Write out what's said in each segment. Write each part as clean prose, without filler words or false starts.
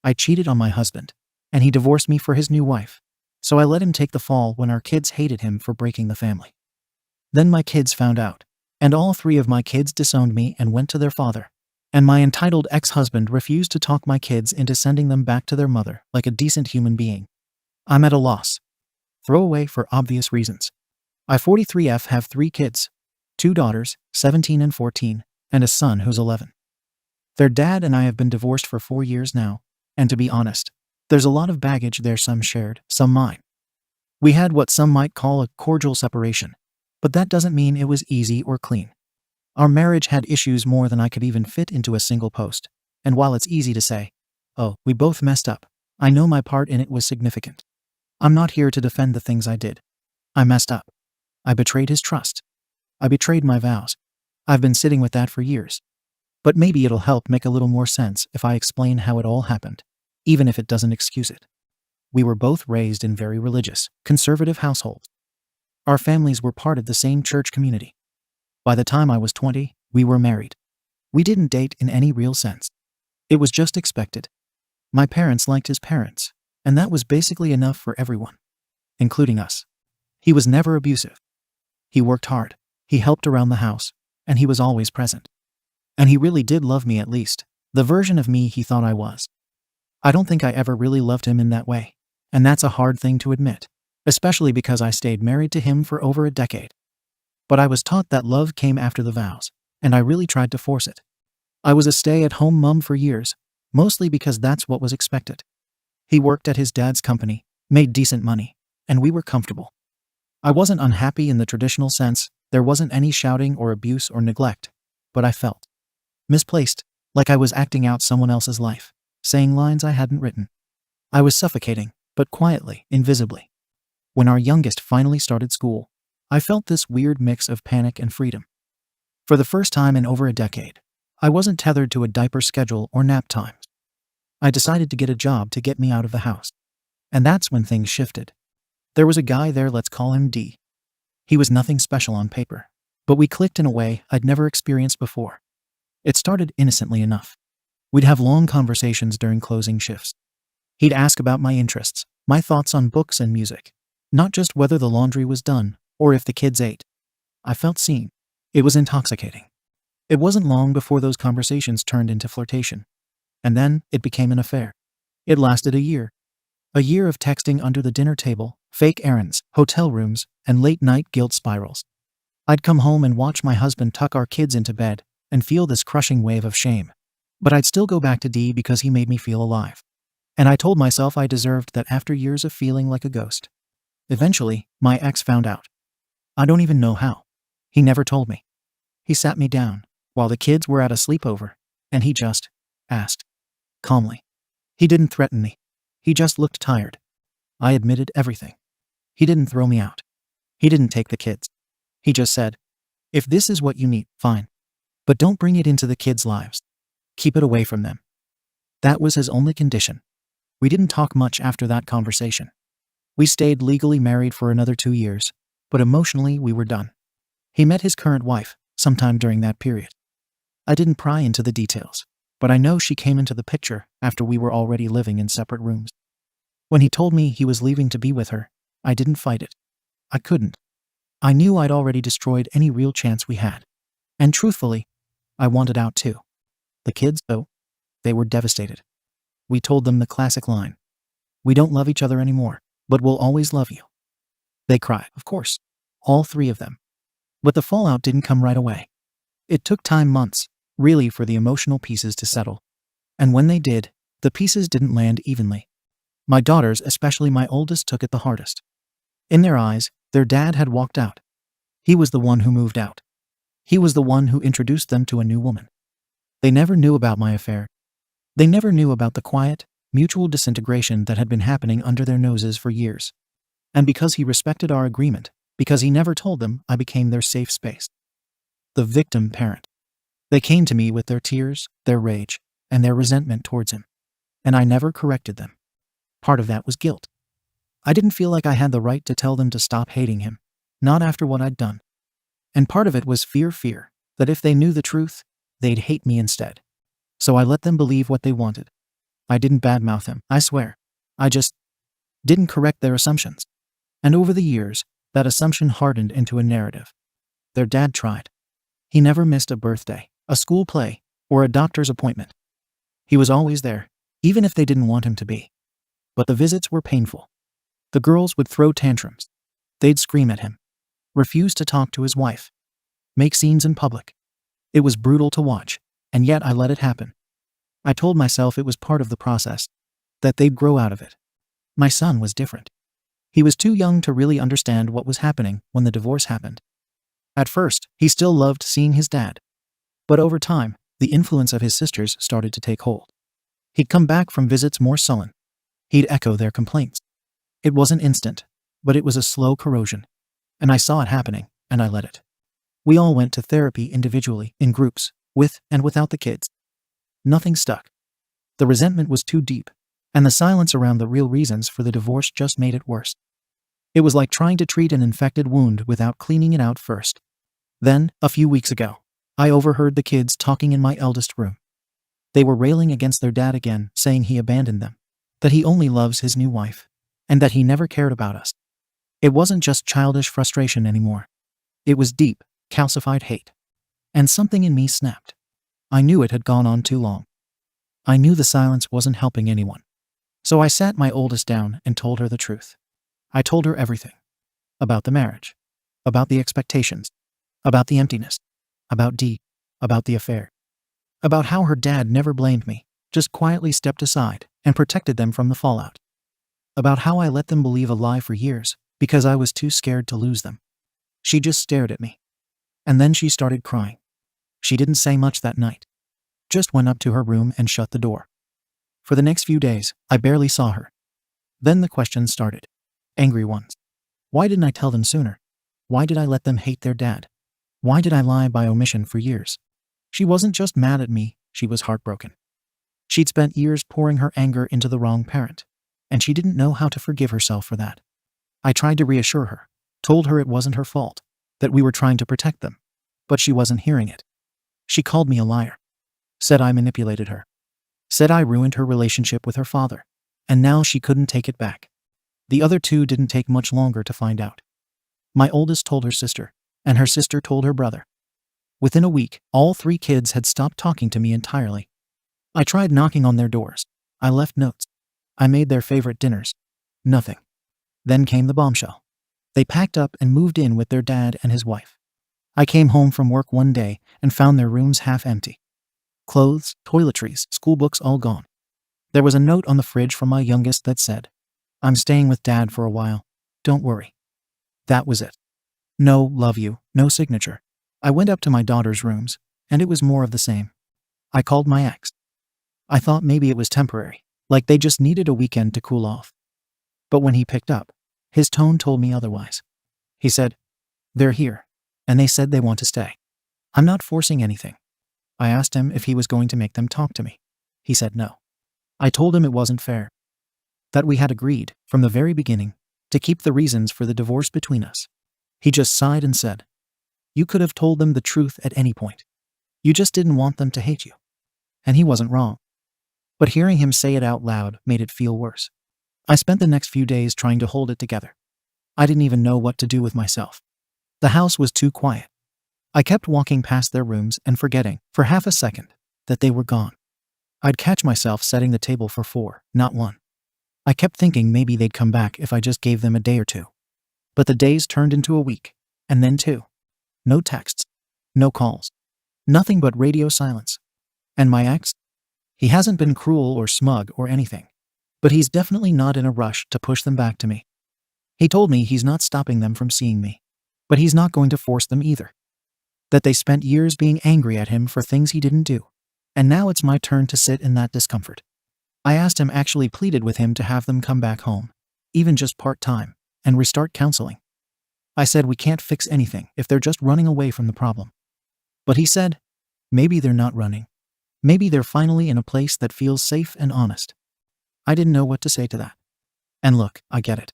I cheated on my husband, and he divorced me for his new wife. So I let him take the fall when our kids hated him for breaking the family. Then my kids found out, and all 3 of my kids disowned me and went to their father. And my entitled ex-husband refused to talk my kids into sending them back to their mother like a decent human being. I'm at a loss. Throwaway for obvious reasons. I 43F have 3 kids, 2 daughters, 17 and 14, and a son who's 11. Their dad and I have been divorced for 4 years now, and to be honest, there's a lot of baggage there, some shared, some mine. We had what some might call a cordial separation, but that doesn't mean it was easy or clean. Our marriage had issues more than I could even fit into a single post, and while it's easy to say, oh, we both messed up, I know my part in it was significant. I'm not here to defend the things I did. I messed up. I betrayed his trust. I betrayed my vows. I've been sitting with that for years. But maybe it'll help make a little more sense if I explain how it all happened, even if it doesn't excuse it. We were both raised in very religious, conservative households. Our families were part of the same church community. By the time I was 20, we were married. We didn't date in any real sense. It was just expected. My parents liked his parents, and that was basically enough for everyone, including us. He was never abusive. He worked hard, he helped around the house, and he was always present. And he really did love me, at least, the version of me he thought I was. I don't think I ever really loved him in that way, and that's a hard thing to admit, especially because I stayed married to him for over a decade. But I was taught that love came after the vows, and I really tried to force it. I was a stay-at-home mom for years, mostly because that's what was expected. He worked at his dad's company, made decent money, and we were comfortable. I wasn't unhappy in the traditional sense, there wasn't any shouting or abuse or neglect, but I felt misplaced, like I was acting out someone else's life, saying lines I hadn't written. I was suffocating, but quietly, invisibly. When our youngest finally started school, I felt this weird mix of panic and freedom. For the first time in over a decade, I wasn't tethered to a diaper schedule or nap times. I decided to get a job to get me out of the house. And that's when things shifted. There was a guy there, let's call him D. He was nothing special on paper, but we clicked in a way I'd never experienced before. It started innocently enough. We'd have long conversations during closing shifts. He'd ask about my interests, my thoughts on books and music, not just whether the laundry was done or if the kids ate. I felt seen. It was intoxicating. It wasn't long before those conversations turned into flirtation. And then it became an affair. It lasted a year. A year of texting under the dinner table, fake errands, hotel rooms, and late-night guilt spirals. I'd come home and watch my husband tuck our kids into bed and feel this crushing wave of shame. But I'd still go back to D because he made me feel alive. And I told myself I deserved that after years of feeling like a ghost. Eventually, my ex found out. I don't even know how. He never told me. He sat me down while the kids were at a sleepover, and he just asked calmly. He didn't threaten me. He just looked tired. I admitted everything. He didn't throw me out. He didn't take the kids. He just said, if this is what you need, fine. But don't bring it into the kids' lives. Keep it away from them. That was his only condition. We didn't talk much after that conversation. We stayed legally married for another 2 years, but emotionally we were done. He met his current wife sometime during that period. I didn't pry into the details, but I know she came into the picture after we were already living in separate rooms. When he told me he was leaving to be with her, I didn't fight it. I couldn't. I knew I'd already destroyed any real chance we had. And truthfully, I wanted out too. The kids, though, they were devastated. We told them the classic line, we don't love each other anymore, but we'll always love you. They cried, of course, all 3 of them. But the fallout didn't come right away. It took time, months, really, for the emotional pieces to settle. And when they did, the pieces didn't land evenly. My daughters, especially my oldest, took it the hardest. In their eyes, their dad had walked out. He was the one who moved out. He was the one who introduced them to a new woman. They never knew about my affair. They never knew about the quiet, mutual disintegration that had been happening under their noses for years. And because he respected our agreement, because he never told them, I became their safe space. The victim parent. They came to me with their tears, their rage, and their resentment towards him. And I never corrected them. Part of that was guilt. I didn't feel like I had the right to tell them to stop hating him, not after what I'd done. And part of it was fear, that if they knew the truth, they'd hate me instead. So I let them believe what they wanted. I didn't badmouth him, I swear. I just didn't correct their assumptions. And over the years, that assumption hardened into a narrative. Their dad tried. He never missed a birthday, a school play, or a doctor's appointment. He was always there, even if they didn't want him to be. But the visits were painful. The girls would throw tantrums. They'd scream at him, refuse to talk to his wife, make scenes in public. It was brutal to watch, and yet I let it happen. I told myself it was part of the process, that they'd grow out of it. My son was different. He was too young to really understand what was happening when the divorce happened. At first, he still loved seeing his dad. But over time, the influence of his sisters started to take hold. He'd come back from visits more sullen. He'd echo their complaints. It wasn't instant, but it was a slow corrosion. And I saw it happening, and I let it. We all went to therapy individually, in groups, with and without the kids. Nothing stuck. The resentment was too deep, and the silence around the real reasons for the divorce just made it worse. It was like trying to treat an infected wound without cleaning it out first. Then, a few weeks ago, I overheard the kids talking in my eldest room. They were railing against their dad again, saying he abandoned them, that he only loves his new wife, and that he never cared about us. It wasn't just childish frustration anymore. It was deep, calcified hate. And something in me snapped. I knew it had gone on too long. I knew the silence wasn't helping anyone. So I sat my oldest down and told her the truth. I told her everything. About the marriage. About the expectations. About the emptiness. About about the affair. About how her dad never blamed me, just quietly stepped aside and protected them from the fallout. About how I let them believe a lie for years because I was too scared to lose them. She just stared at me. And then she started crying. She didn't say much that night. Just went up to her room and shut the door. For the next few days, I barely saw her. Then the questions started. Angry ones. Why didn't I tell them sooner? Why did I let them hate their dad? Why did I lie by omission for years? She wasn't just mad at me, she was heartbroken. She'd spent years pouring her anger into the wrong parent, and she didn't know how to forgive herself for that. I tried to reassure her, told her it wasn't her fault, that we were trying to protect them, but she wasn't hearing it. She called me a liar, said I manipulated her, said I ruined her relationship with her father, and now she couldn't take it back. The other two didn't take much longer to find out. My oldest told her sister, and her sister told her brother. Within a week, all three kids had stopped talking to me entirely. I tried knocking on their doors. I left notes. I made their favorite dinners. Nothing. Then came the bombshell. They packed up and moved in with their dad and his wife. I came home from work one day and found their rooms half empty. Clothes, toiletries, school books all gone. There was a note on the fridge from my youngest that said, "I'm staying with Dad for a while. Don't worry." That was it. No "love you," no signature. I went up to my daughter's rooms, and it was more of the same. I called my ex. I thought maybe it was temporary, like they just needed a weekend to cool off. But when he picked up, his tone told me otherwise. He said, "They're here, and they said they want to stay. I'm not forcing anything." I asked him if he was going to make them talk to me. He said no. I told him it wasn't fair. That we had agreed, from the very beginning, to keep the reasons for the divorce between us. He just sighed and said, "You could have told them the truth at any point. You just didn't want them to hate you." And he wasn't wrong. But hearing him say it out loud made it feel worse. I spent the next few days trying to hold it together. I didn't even know what to do with myself. The house was too quiet. I kept walking past their rooms and forgetting, for half a second, that they were gone. I'd catch myself setting the table for 4, not 1. I kept thinking maybe they'd come back if I just gave them a day or 2. But the days turned into a week, and then 2. No texts, no calls, nothing but radio silence. And my ex? He hasn't been cruel or smug or anything, but he's definitely not in a rush to push them back to me. He told me he's not stopping them from seeing me, but he's not going to force them either. That they spent years being angry at him for things he didn't do, and now it's my turn to sit in that discomfort. I asked him, actually pleaded with him to have them come back home, even just part-time, and restart counseling. I said we can't fix anything if they're just running away from the problem. But he said, maybe they're not running. Maybe they're finally in a place that feels safe and honest. I didn't know what to say to that. And look, I get it.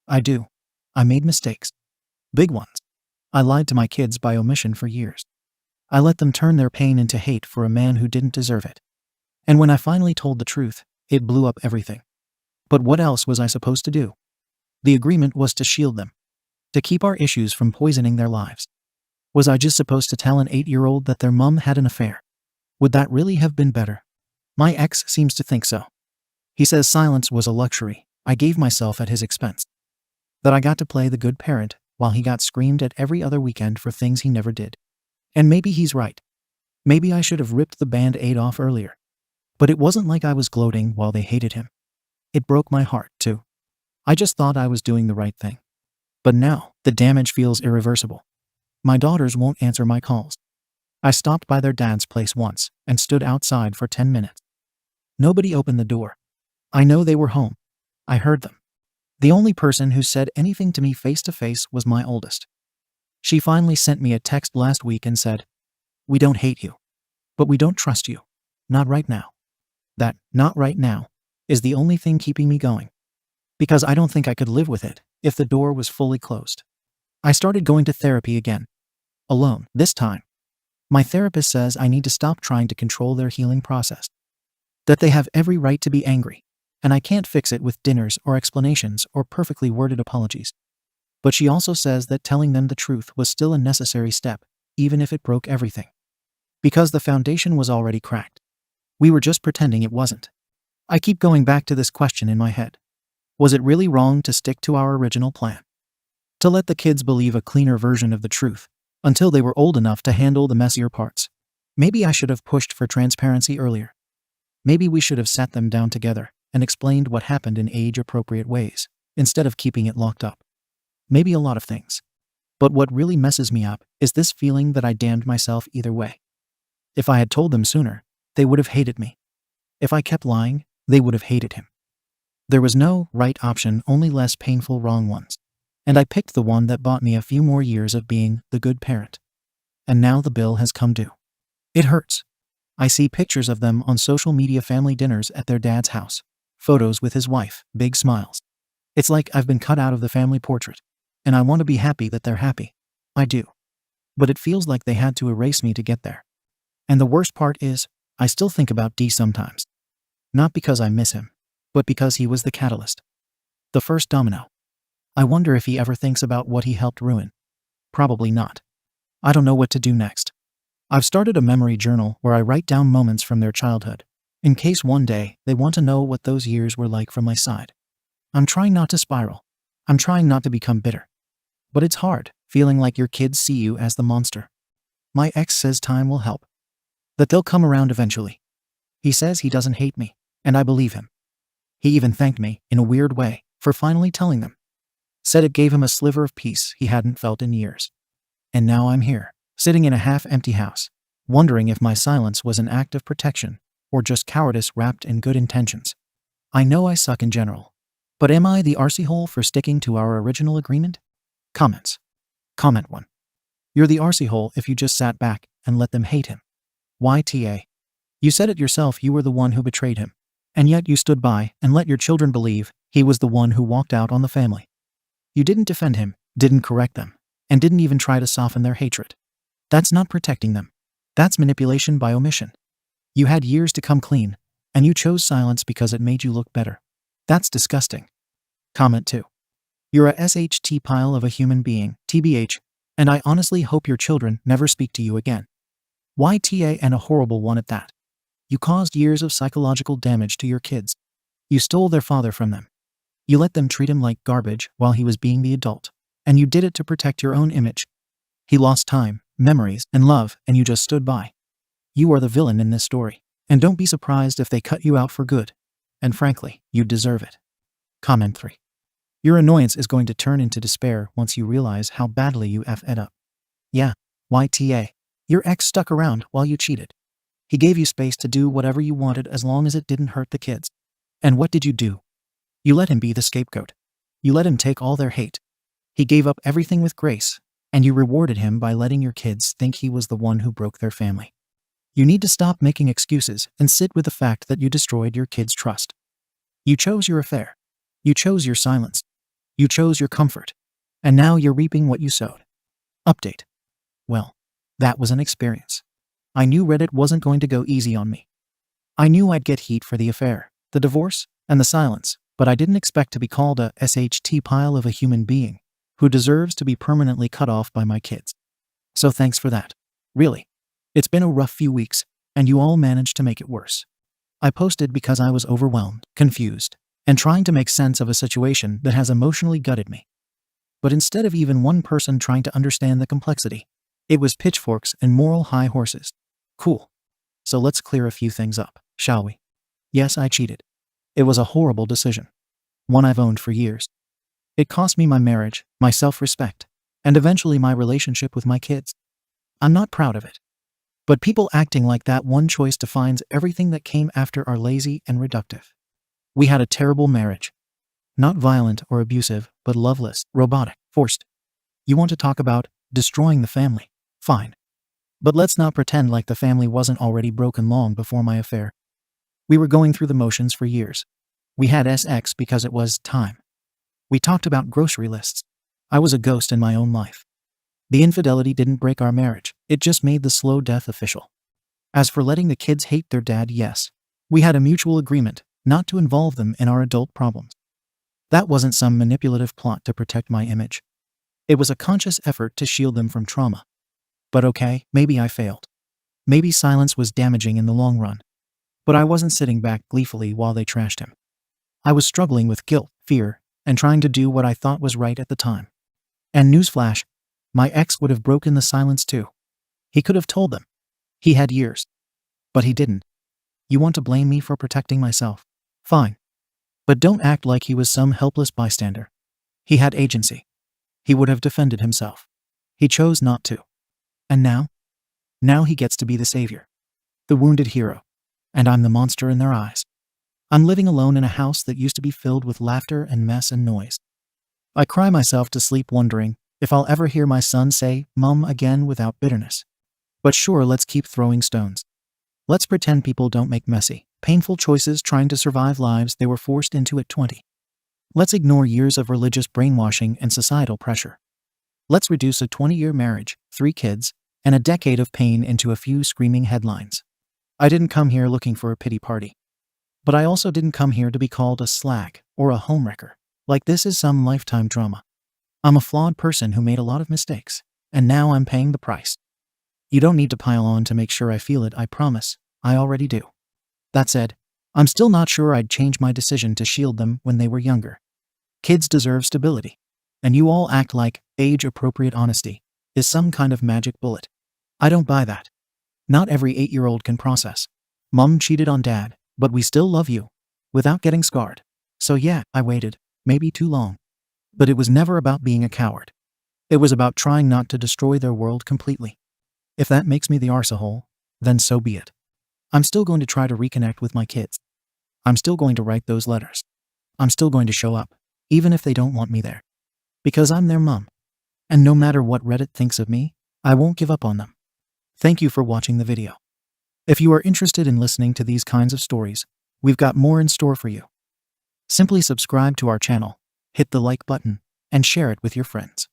I do. I made mistakes. Big ones. I lied to my kids by omission for years. I let them turn their pain into hate for a man who didn't deserve it. And when I finally told the truth, It blew up everything. But what else was I supposed to do? The agreement was to shield them, to keep our issues from poisoning their lives. Was I just supposed to tell an 8-year-old that their mum had an affair? Would that really have been better? My ex seems to think so. He says silence was a luxury I gave myself at his expense. That I got to play the good parent while he got screamed at every other weekend for things he never did. And maybe he's right. Maybe I should have ripped the Band-Aid off earlier. But it wasn't like I was gloating while they hated him. It broke my heart, too. I just thought I was doing the right thing. But now, the damage feels irreversible. My daughters won't answer my calls. I stopped by their dad's place once and stood outside for 10 minutes. Nobody opened the door. I know they were home. I heard them. The only person who said anything to me face to face was my oldest. She finally sent me a text last week and said, "We don't hate you, but we don't trust you. Not right now." That "not right now" is the only thing keeping me going. Because I don't think I could live with it if the door was fully closed. I started going to therapy again. Alone, this time. My therapist says I need to stop trying to control their healing process. That they have every right to be angry, and I can't fix it with dinners or explanations or perfectly worded apologies. But she also says that telling them the truth was still a necessary step, even if it broke everything. Because the foundation was already cracked. We were just pretending it wasn't. I keep going back to this question in my head. Was it really wrong to stick to our original plan? To let the kids believe a cleaner version of the truth until they were old enough to handle the messier parts? Maybe I should have pushed for transparency earlier. Maybe we should have sat them down together and explained what happened in age-appropriate ways, instead of keeping it locked up. Maybe a lot of things. But what really messes me up is this feeling that I damned myself either way. If I had told them sooner, they would have hated me. If I kept lying, they would have hated him. There was no right option, only less painful wrong ones. And I picked the one that bought me a few more years of being the good parent. And now the bill has come due. It hurts. I see pictures of them on social media, family dinners at their dad's house, photos with his wife, big smiles. It's like I've been cut out of the family portrait. And I want to be happy that they're happy. I do. But it feels like they had to erase me to get there. And the worst part is, I still think about D sometimes. Not because I miss him, but because he was the catalyst. The first domino. I wonder if he ever thinks about what he helped ruin. Probably not. I don't know what to do next. I've started a memory journal where I write down moments from their childhood, in case one day they want to know what those years were like from my side. I'm trying not to spiral. I'm trying not to become bitter. But it's hard, feeling like your kids see you as the monster. My ex says time will help. That they'll come around eventually. He says he doesn't hate me, and I believe him. He even thanked me, in a weird way, for finally telling them. Said it gave him a sliver of peace he hadn't felt in years. And now I'm here, sitting in a half-empty house, wondering if my silence was an act of protection, or just cowardice wrapped in good intentions. I know I suck in general. But am I the arsehole for sticking to our original agreement? Comments. Comment 1. You're the arsehole if you just sat back and let them hate him. YTA. You said it yourself, you were the one who betrayed him. And yet you stood by and let your children believe he was the one who walked out on the family. You didn't defend him, didn't correct them, and didn't even try to soften their hatred. That's not protecting them. That's manipulation by omission. You had years to come clean, and you chose silence because it made you look better. That's disgusting. Comment 2. You're a SHT pile of a human being, TBH, and I honestly hope your children never speak to you again. YTA, and a horrible one at that. You caused years of psychological damage to your kids. You stole their father from them. You let them treat him like garbage while he was being the adult, and you did it to protect your own image. He lost time, memories, and love, and you just stood by. You are the villain in this story, and don't be surprised if they cut you out for good. And frankly, you deserve it. Comment 3. Your annoyance is going to turn into despair once you realize how badly you effed up. Yeah, YTA. Your ex stuck around while you cheated. He gave you space to do whatever you wanted as long as it didn't hurt the kids. And what did you do? You let him be the scapegoat. You let him take all their hate. He gave up everything with grace, and you rewarded him by letting your kids think he was the one who broke their family. You need to stop making excuses and sit with the fact that you destroyed your kids' trust. You chose your affair. You chose your silence. You chose your comfort. And now you're reaping what you sowed. Update. Well, that was an experience. I knew Reddit wasn't going to go easy on me. I knew I'd get heat for the affair, the divorce, and the silence, but I didn't expect to be called a SHT pile of a human being who deserves to be permanently cut off by my kids. So thanks for that. Really. It's been a rough few weeks, and you all managed to make it worse. I posted because I was overwhelmed, confused, and trying to make sense of a situation that has emotionally gutted me. But instead of even one person trying to understand the complexity, it was pitchforks and moral high horses. Cool. So let's clear a few things up, shall we? Yes, I cheated. It was a horrible decision. One I've owned for years. It cost me my marriage, my self-respect, and eventually my relationship with my kids. I'm not proud of it. But people acting like that one choice defines everything that came after are lazy and reductive. We had a terrible marriage. Not violent or abusive, but loveless, robotic, forced. You want to talk about destroying the family? Fine. But let's not pretend like the family wasn't already broken long before my affair. We were going through the motions for years. We had sex because it was time. We talked about grocery lists. I was a ghost in my own life. The infidelity didn't break our marriage, it just made the slow death official. As for letting the kids hate their dad, yes. We had a mutual agreement not to involve them in our adult problems. That wasn't some manipulative plot to protect my image. It was a conscious effort to shield them from trauma. But okay, maybe I failed. Maybe silence was damaging in the long run. But I wasn't sitting back gleefully while they trashed him. I was struggling with guilt, fear, and trying to do what I thought was right at the time. And newsflash, my ex would have broken the silence too. He could have told them. He had years. But he didn't. You want to blame me for protecting myself? Fine. But don't act like he was some helpless bystander. He had agency. He would have defended himself. He chose not to. And now? Now he gets to be the savior. The wounded hero. And I'm the monster in their eyes. I'm living alone in a house that used to be filled with laughter and mess and noise. I cry myself to sleep wondering if I'll ever hear my son say, "Mom," again without bitterness. But sure, let's keep throwing stones. Let's pretend people don't make messy, painful choices trying to survive lives they were forced into at 20. Let's ignore years of religious brainwashing and societal pressure. Let's reduce a 20-year marriage, 3 kids, and a decade of pain into a few screaming headlines. I didn't come here looking for a pity party. But I also didn't come here to be called a slag or a homewrecker, like this is some lifetime drama. I'm a flawed person who made a lot of mistakes, and now I'm paying the price. You don't need to pile on to make sure I feel it, I promise. I already do. That said, I'm still not sure I'd change my decision to shield them when they were younger. Kids deserve stability. And you all act like age-appropriate honesty is some kind of magic bullet. I don't buy that. Not every 8-year-old can process. Mom cheated on dad, but we still love you, without getting scarred. So yeah, I waited, maybe too long. But it was never about being a coward. It was about trying not to destroy their world completely. If that makes me the arsehole, then so be it. I'm still going to try to reconnect with my kids. I'm still going to write those letters. I'm still going to show up, even if they don't want me there. Because I'm their mom. And no matter what Reddit thinks of me, I won't give up on them. Thank you for watching the video. If you are interested in listening to these kinds of stories, we've got more in store for you. Simply subscribe to our channel, hit the like button, and share it with your friends.